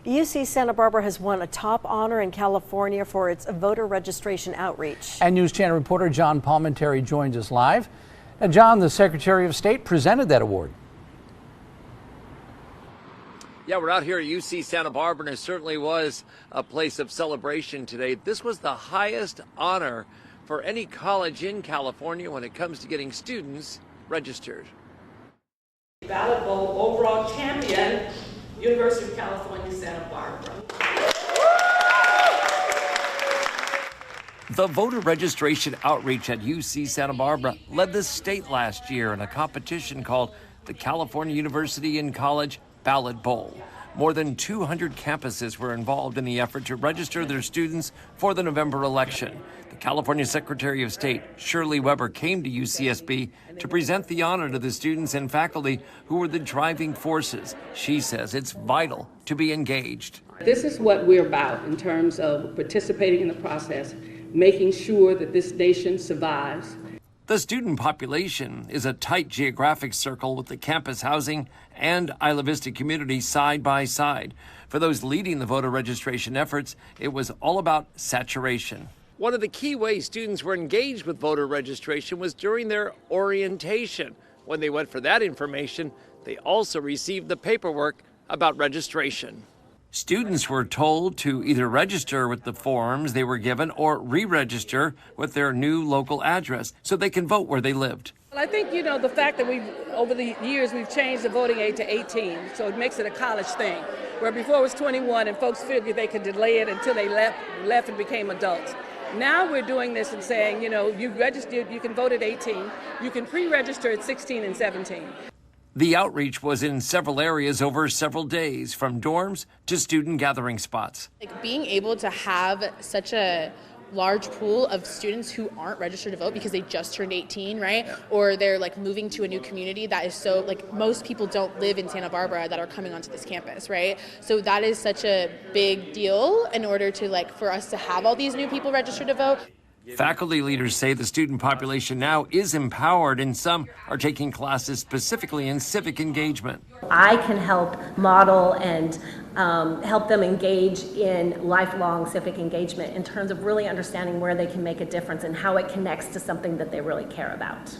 UC Santa Barbara has won a top honor in California for its voter registration outreach. And News Channel reporter John Palmentary joins us live. And John, the Secretary of State presented that award. Yeah, we're out here at UC Santa Barbara, and it certainly was a place of celebration today. This was the highest honor for any college in California when it comes to getting students registered. Ballot Bowl overall champion, University of California, Santa Barbara. The voter registration outreach at UC Santa Barbara led the state last year in a competition called the California University in College Ballot Bowl. More than 200 campuses were involved in the effort to register their students for the November election. The California Secretary of State, Shirley Weber, came to UCSB to present the honor to the students and faculty who were the driving forces. She says it's vital to be engaged. This is what we're about in terms of participating in the process, making sure that this nation survives. The student population is a tight geographic circle with the campus housing and Isla Vista community side by side. For those leading the voter registration efforts, it was all about saturation. One of the key ways students were engaged with voter registration was during their orientation. When they went for that information, they also received the paperwork about registration. Students were told to either register with the forms they were given or re-register with their new local address so they can vote where they lived. Well, I think, the fact that over the years, we've changed the voting age to 18, so it makes it a college thing, where before it was 21 and folks figured they could delay it until they left and became adults. Now we're doing this and saying, you registered, you can vote at 18, you can pre-register at 16 and 17. The outreach was in several areas over several days, from dorms to student gathering spots. Being able to have such a large pool of students who aren't registered to vote because they just turned 18, right? Or they're moving to a new community that is so, most people don't live in Santa Barbara that are coming onto this campus, right? So that is such a big deal in order to for us to have all these new people registered to vote. Faculty leaders say the student population now is empowered, and some are taking classes specifically in civic engagement. I can help model and help them engage in lifelong civic engagement in terms of really understanding where they can make a difference and how it connects to something that they really care about.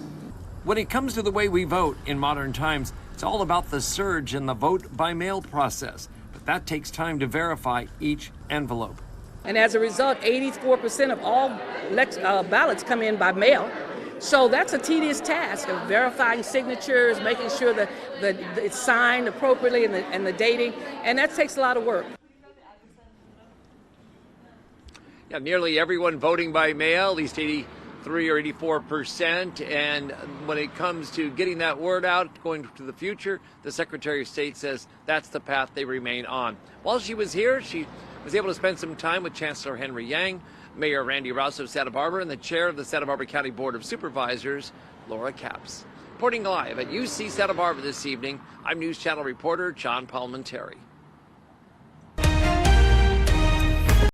When it comes to the way we vote in modern times, it's all about the surge in the vote by mail process, but that takes time to verify each envelope. And as a result, 84% of all ballots come in by mail. So that's a tedious task of verifying signatures, making sure that it's signed appropriately and the dating, and that takes a lot of work. Yeah, nearly everyone voting by mail, at least 83 or 84%. And when it comes to getting that word out, going to the future, the Secretary of State says that's the path they remain on. While she was here, she was able to spend some time with Chancellor Henry Yang, Mayor Randy Ross of Santa Barbara, and the chair of the Santa Barbara County Board of Supervisors, Laura Capps. Reporting live at UC Santa Barbara this evening, I'm News Channel reporter John Palmentary.